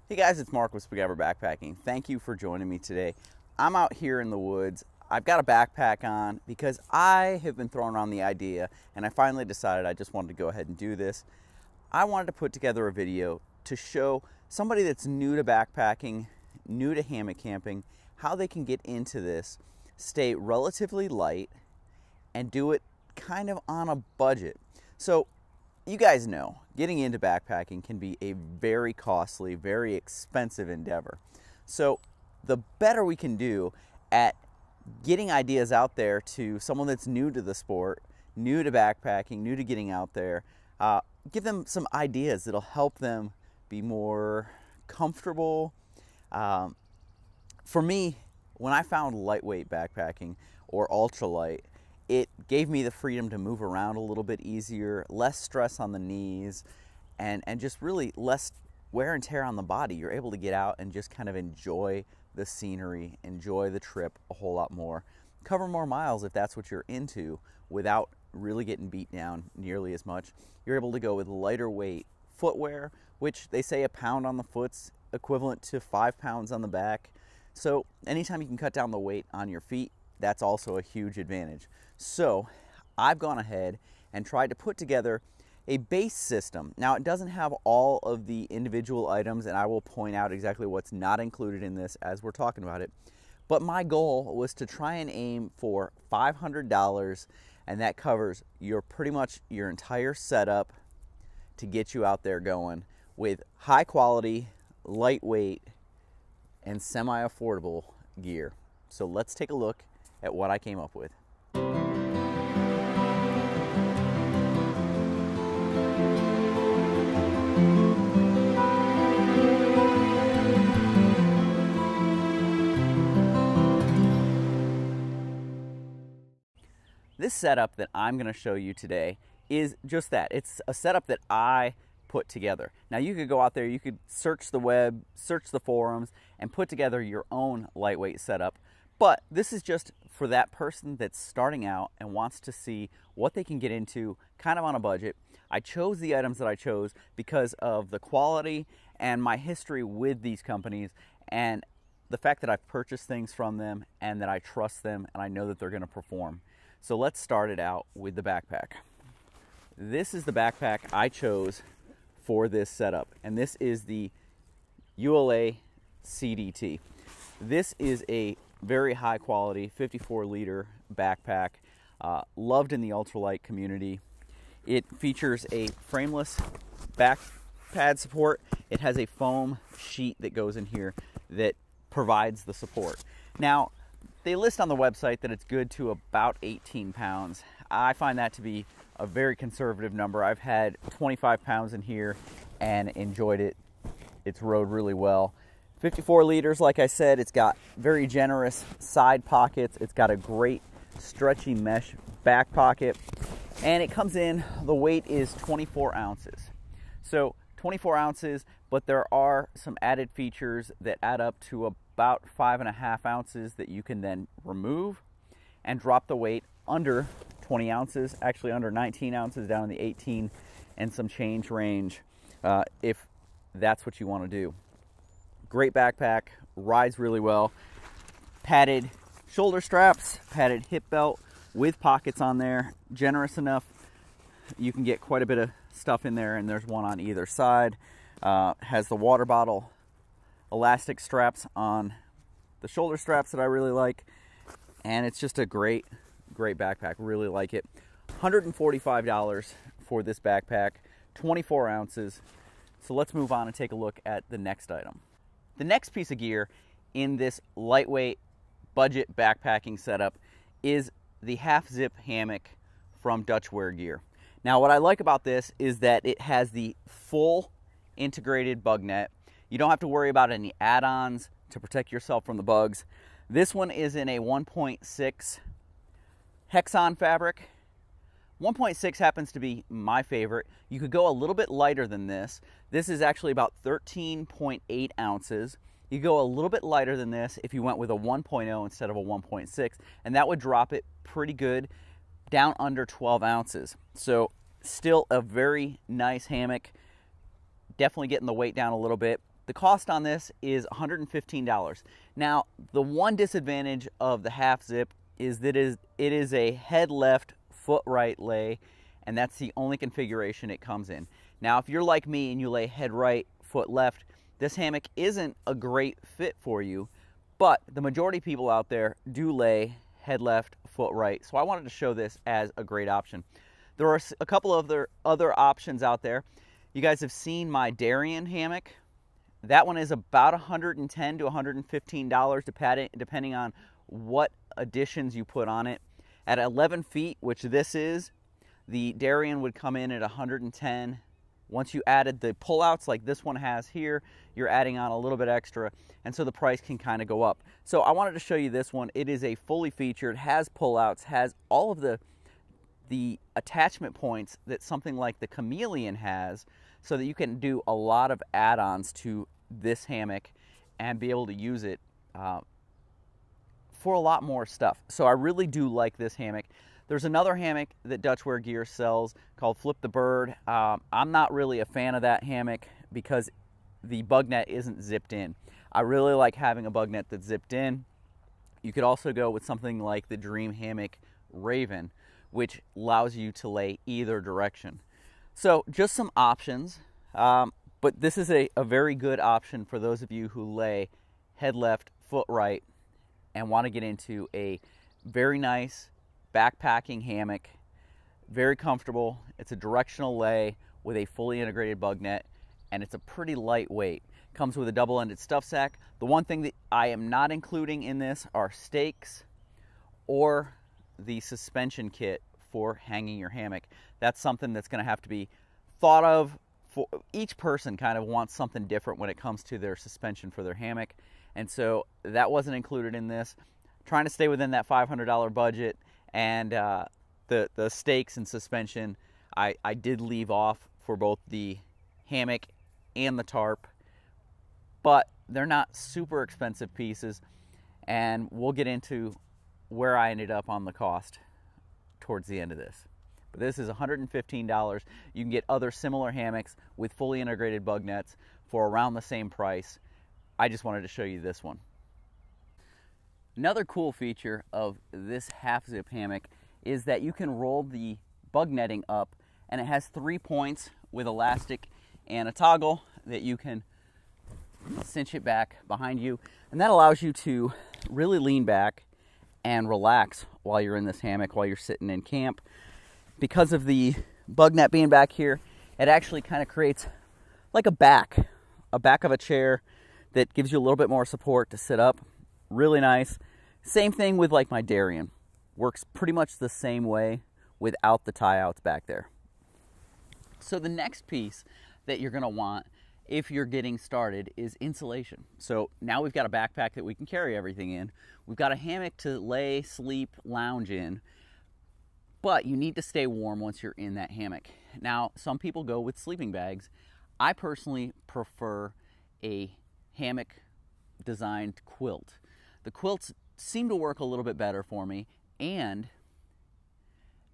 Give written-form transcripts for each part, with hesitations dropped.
Hey guys, it's Mark with Spiguyver Backpacking. Thank you for joining me today. I'm out here in the woods. I've got a backpack on because I have been throwing around the idea and I finally decided I just wanted to go ahead and do this. I wanted to put together a video to show somebody that's new to backpacking, new to hammock camping, how they can get into this, stay relatively light, and do it kind of on a budget. So you guys know, getting into backpacking can be a very costly, very expensive endeavor. So the better we can do at getting ideas out there to someone that's new to the sport, new to backpacking, new to getting out there, give them some ideas that'll help them be more comfortable. For me, when I found lightweight backpacking or ultralight, it gave me the freedom to move around a little bit easier, less stress on the knees, and just really less wear and tear on the body. You're able to get out and just kind of enjoy the scenery, enjoy the trip a whole lot more, cover more miles if that's what you're into without really getting beat down nearly as much. You're able to go with lighter weight footwear, which they say a pound on the foot's equivalent to 5 pounds on the back. So anytime you can cut down the weight on your feet, that's also a huge advantage. So I've gone ahead and tried to put together a base system. Now it doesn't have all of the individual items, and I will point out exactly what's not included in this as we're talking about it. But my goal was to try and aim for $500, and that covers pretty much your entire setup to get you out there going with high quality, lightweight, and semi-affordable gear. So let's take a look at what I came up with. This setup that I'm going to show you today is just that. It's a setup that I put together. Now you could go out there, you could search the web, search the forums, and put together your own lightweight setup. But this is just for that person that's starting out and wants to see what they can get into kind of on a budget. I chose the items that I chose because of the quality and my history with these companies and the fact that I've purchased things from them and that I trust them and I know that they're going to perform. So let's start it out with the backpack. This is the backpack I chose for this setup, and this is the ULA CDT. This is a very high quality 54-liter backpack, loved in the ultralight community. It features a frameless back pad support. It has a foam sheet that goes in here that provides the support. Now, they list on the website that it's good to about 18 pounds. I find that to be a very conservative number. I've had 25 pounds in here and enjoyed it. It's rode really well. 54 liters, like I said, it's got very generous side pockets. It's got a great stretchy mesh back pocket. And it comes in, the weight is 24 ounces. So 24 ounces, but there are some added features that add up to about 5.5 ounces that you can then remove and drop the weight under 20 ounces, actually under 19 ounces, down in the 18 and some change range, if that's what you want to do. Great backpack, rides really well. Padded shoulder straps, padded hip belt with pockets on there, generous enough you can get quite a bit of stuff in there, and there's one on either side. Has the water bottle elastic straps on the shoulder straps that I really like, and it's just a great backpack. Really like it. $145 for this backpack, 24 ounces. So let's move on and take a look at the next item. The next piece of gear in this lightweight budget backpacking setup is the Half Zip hammock from Dutchware Gear. Now what I like about this is that it has the full integrated bug net. You don't have to worry about any add-ons to protect yourself from the bugs. This one is in a 1.6 Hexon fabric. 1.6 happens to be my favorite. You could go a little bit lighter than this. This is actually about 13.8 ounces. You go a little bit lighter than this if you went with a 1.0 instead of a 1.6, and that would drop it pretty good down under 12 ounces. So still a very nice hammock. Definitely getting the weight down a little bit. the cost on this is $115. Now, the one disadvantage of the half zip is that it is a head left, foot right lay, and that's the only configuration it comes in. Now, if you're like me and you lay head right, foot left, this hammock isn't a great fit for you, but the majority of people out there do lay head left, foot right. So I wanted to show this as a great option. There are a couple of other options out there. You guys have seen my Darien hammock. That one is about $110 to $115 depending on what additions you put on it. At 11 feet, which this is, the Darien would come in at $110. Once you added the pullouts like this one has here, you're adding on a little bit extra, and so the price can kind of go up. So I wanted to show you this one. It is a fully featured, has pullouts, has all of the attachment points that something like the Chameleon has, so that you can do a lot of add-ons to this hammock and be able to use it for a lot more stuff. So I really do like this hammock. There's another hammock that Dutchware Gear sells called Flip the Bird. I'm not really a fan of that hammock because the bug net isn't zipped in. I really like having a bug net that's zipped in. You could also go with something like the Dream Hammock Raven, which allows you to lay either direction. So just some options, but this is a very good option for those of you who lay head left, foot right, and want to get into a very nice backpacking hammock. Very comfortable. It's a directional lay with a fully integrated bug net, and it's a pretty lightweight. Comes with a double-ended stuff sack. The one thing that I am not including in this are stakes or the suspension kit for hanging your hammock. That's something that's going to have to be thought of. For each person kind of wants something different when it comes to their suspension for their hammock, and so that wasn't included in this. Trying to stay within that $500 budget, and the stakes and suspension I did leave off for both the hammock and the tarp, but they're not super expensive pieces, and we'll get into where I ended up on the cost towards the end of this. But this is $115. You can get other similar hammocks with fully integrated bug nets for around the same price. I just wanted to show you this one. Another cool feature of this half zip hammock is that you can roll the bug netting up, and it has 3 points with elastic and a toggle that you can cinch it back behind you, and that allows you to really lean back and relax while you're in this hammock, while you're sitting in camp. Because of the bug net being back here, it actually kind of creates like a back of a chair that gives you a little bit more support to sit up. Really nice. Same thing with like my Darien. Works pretty much the same way without the tie outs back there. So the next piece that you're going to want if you're getting started is insulation. So now we've got a backpack that we can carry everything in. We've got a hammock to lay, sleep, lounge in. But you need to stay warm once you're in that hammock. Now, some people go with sleeping bags. I personally prefer a hammock designed quilt. The quilts seem to work a little bit better for me, and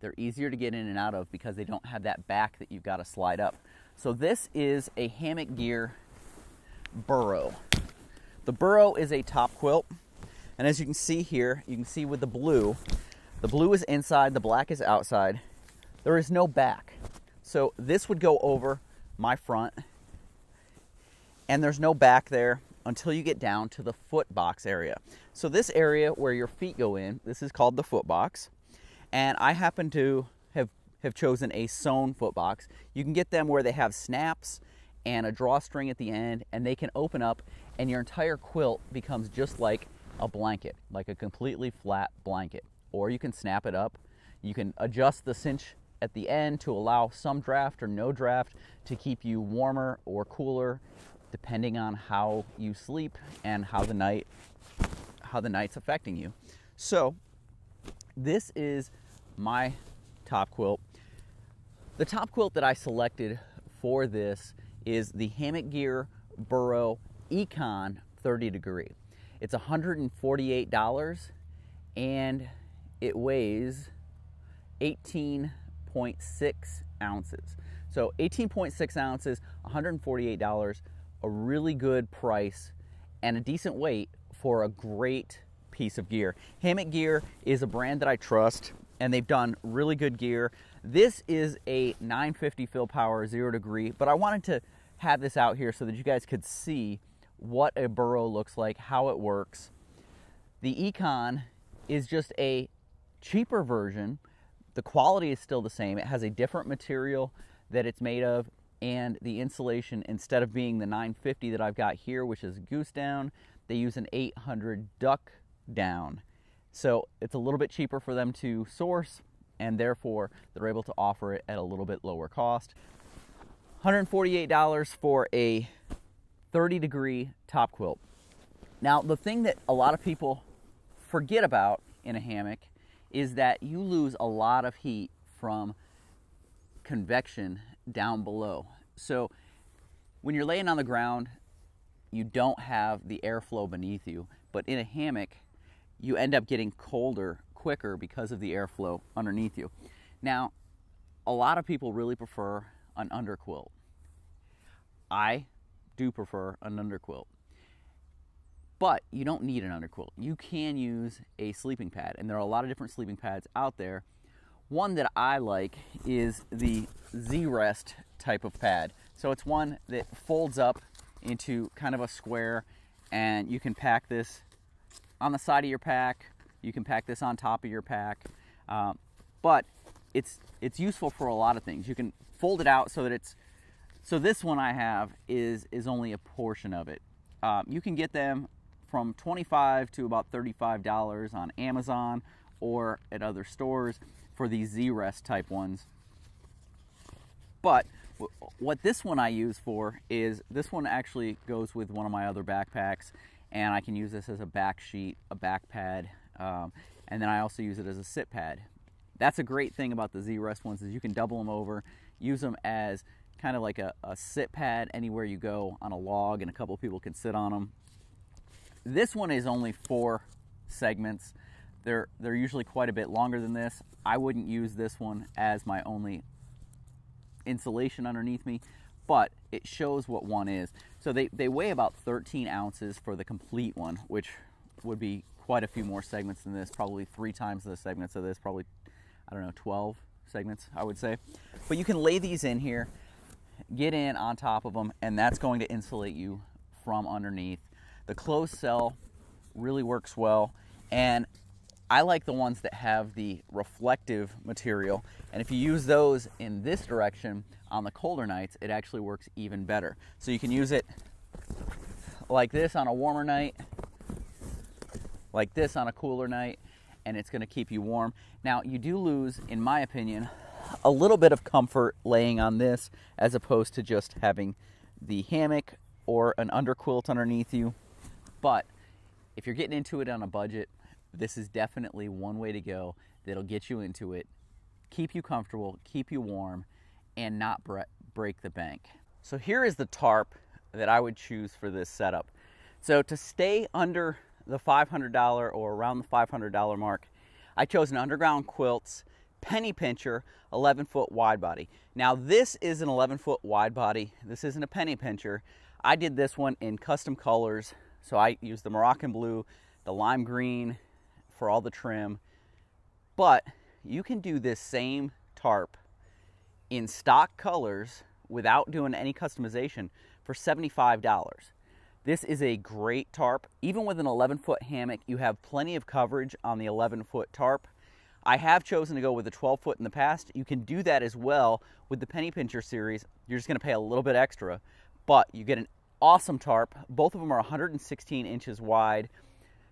they're easier to get in and out of because they don't have that back that you've got to slide up. So this is a Hammock Gear Burrow. The Burrow is a top quilt, and as you can see here, you can see with the blue is inside, the black is outside. There is no back. So this would go over my front, and there's no back there until you get down to the foot box area. So this area where your feet go in, this is called the foot box, and I happen to have chosen a sewn foot box. You can get them where they have snaps and a drawstring at the end, and they can open up, and your entire quilt becomes just like a blanket, like a completely flat blanket. Or you can snap it up. You can adjust the cinch at the end to allow some draft or no draft to keep you warmer or cooler depending on how you sleep and how the night's affecting you. So this is my top quilt. The top quilt that I selected for this is the Hammock Gear Burrow Econ 30 degree. It's $148 and it weighs 18.6 ounces. So 18.6 ounces, $148. a really good price and a decent weight for a great piece of gear. Hammock Gear is a brand that I trust, and they've done really good gear. This is a 950 fill power 0 degree, but I wanted to have this out here so that you guys could see what a Burrow looks like, how it works. The Econ is just a cheaper version. The quality is still the same. It has a different material that it's made of, and the insulation, instead of being the 950 that I've got here, which is goose down, they use an 800 duck down. So it's a little bit cheaper for them to source, and therefore they're able to offer it at a little bit lower cost. $148 for a 30 degree top quilt. Now, the thing that a lot of people forget about in a hammock is that you lose a lot of heat from convection down below. So when you're laying on the ground, you don't have the airflow beneath you, but in a hammock, you end up getting colder quicker because of the airflow underneath you. Now, a lot of people really prefer an underquilt. I do prefer an underquilt, but you don't need an underquilt. You can use a sleeping pad, and there are a lot of different sleeping pads out there. One that I like is the Z-rest type of pad. So it's one that folds up into kind of a square, and you can pack this on the side of your pack. You can pack this on top of your pack, but it's useful for a lot of things. You can fold it out so that it's, so this one I have is only a portion of it. You can get them from $25 to about $35 on Amazon or at other stores for these Z-rest type ones. But what this one I use for is, this one actually goes with one of my other backpacks, and I can use this as a back sheet, a back pad, and then I also use it as a sit pad. That's a great thing about the Z-rest ones, is you can double them over, use them as kind of like a sit pad anywhere you go on a log, and a couple people can sit on them. This one is only 4 segments. They're usually quite a bit longer than this. I wouldn't use this one as my only insulation underneath me, but it shows what one is. So they weigh about 13 ounces for the complete one, which would be quite a few more segments than this, probably 3 times the segments of this, probably, I don't know, 12 segments, I would say. But you can lay these in here, get in on top of them, and that's going to insulate you from underneath. The closed cell really works well, and I like the ones that have the reflective material, and if you use those in this direction on the colder nights, it actually works even better. So you can use it like this on a warmer night, like this on a cooler night, and it's going to keep you warm. Now, you do lose, in my opinion, a little bit of comfort laying on this as opposed to just having the hammock or an underquilt underneath you, but if you're getting into it on a budget, this is definitely one way to go that'll get you into it, keep you comfortable, keep you warm, and not break the bank. So here is the tarp that I would choose for this setup. So to stay under the $500 or around the $500 mark, I chose an Underground Quilts penny pincher 11-foot wide body. Now this is an 11-foot wide body. This isn't a penny pincher. I did this one in custom colors. So I used the Moroccan blue, the lime green, for all the trim, but you can do this same tarp in stock colors without doing any customization for $75. This is a great tarp. Even with an 11-foot hammock, you have plenty of coverage on the 11-foot tarp. I have chosen to go with a 12-foot in the past. You can do that as well with the penny pincher series. You're just going to pay a little bit extra, but you get an awesome tarp. Both of them are 116 inches wide.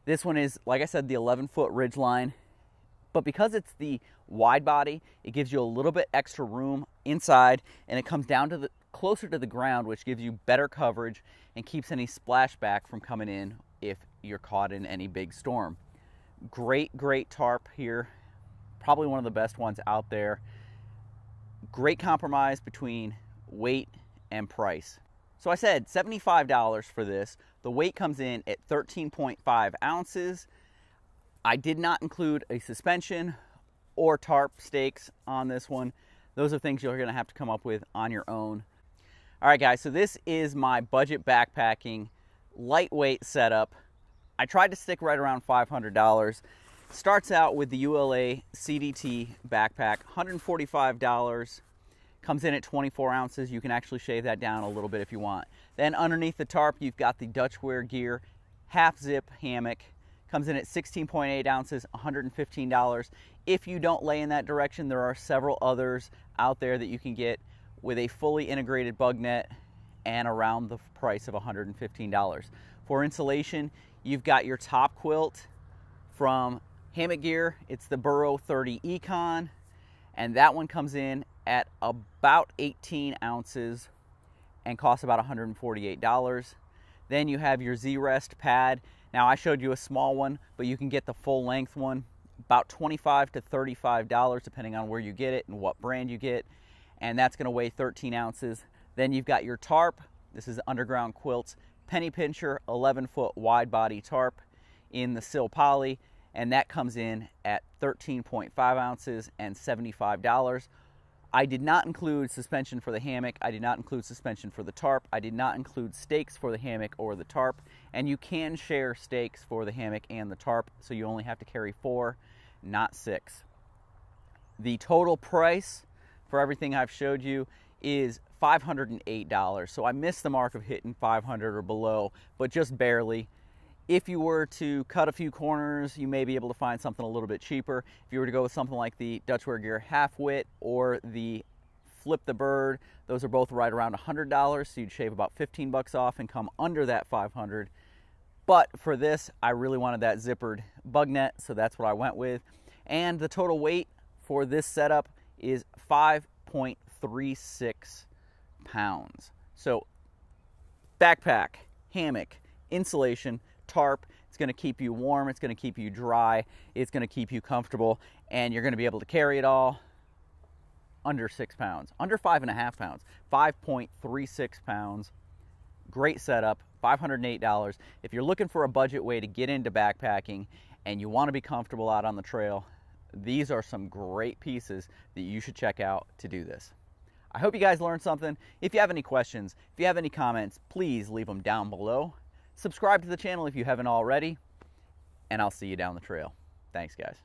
This one is, like I said, the 11-foot ridgeline, but because it's the wide body, it gives you a little bit extra room inside, and it comes down to the closer to the ground, which gives you better coverage and keeps any splashback from coming in if you're caught in any big storm. Great tarp here. Probably one of the best ones out there. Great compromise between weight and price. So I said $75 for this. The weight comes in at 13.5 ounces. I did not include a suspension or tarp stakes on this one. Those are things you're going to have to come up with on your own. All right, guys, so this is my budget backpacking lightweight setup. I tried to stick right around $500. Starts out with the ULA CDT backpack, $145. Comes in at 24 ounces. You can actually shave that down a little bit if you want. Then underneath the tarp, you've got the Dutchware Half Zip Hammock. Comes in at 16.8 ounces, $115. If you don't lay in that direction, there are several others out there that you can get with a fully integrated bug net and around the price of $115. For insulation, you've got your top quilt from Hammock Gear. It's the Burrow 30 Econ, and that one comes in at about 18 ounces and costs about $148. Then you have your Z-Rest pad. Now, I showed you a small one, but you can get the full length one, about $25 to $35 depending on where you get it and what brand you get, and that's going to weigh 13 ounces. Then you've got your tarp. This is Underground Quilts penny pincher 11-foot wide body tarp in the sil poly, and that comes in at 13.5 ounces and $75. I did not include suspension for the hammock. I did not include suspension for the tarp. I did not include stakes for the hammock or the tarp, and you can share stakes for the hammock and the tarp, so you only have to carry 4, not 6. The total price for everything I've showed you is $508. So I missed the mark of hitting 500 or below, but just barely. If you were to cut a few corners, you may be able to find something a little bit cheaper. If you were to go with something like the Dutchware Gear Half Wit or the Flip the Bird, those are both right around $100, so you'd shave about 15 bucks off and come under that 500. But for this, I really wanted that zippered bug net, so that's what I went with. And the total weight for this setup is 5.36 pounds. So backpack, hammock, insulation, tarp, it's going to keep you warm, it's going to keep you dry, it's going to keep you comfortable, and you're going to be able to carry it all under 6 pounds, under 5.5 pounds, 5.36 pounds. Great setup, $508. If you're looking for a budget way to get into backpacking and you want to be comfortable out on the trail, these are some great pieces that you should check out to do this. I hope you guys learned something. If you have any questions, if you have any comments, please leave them down below. Subscribe to the channel if you haven't already, and I'll see you down the trail. Thanks, guys.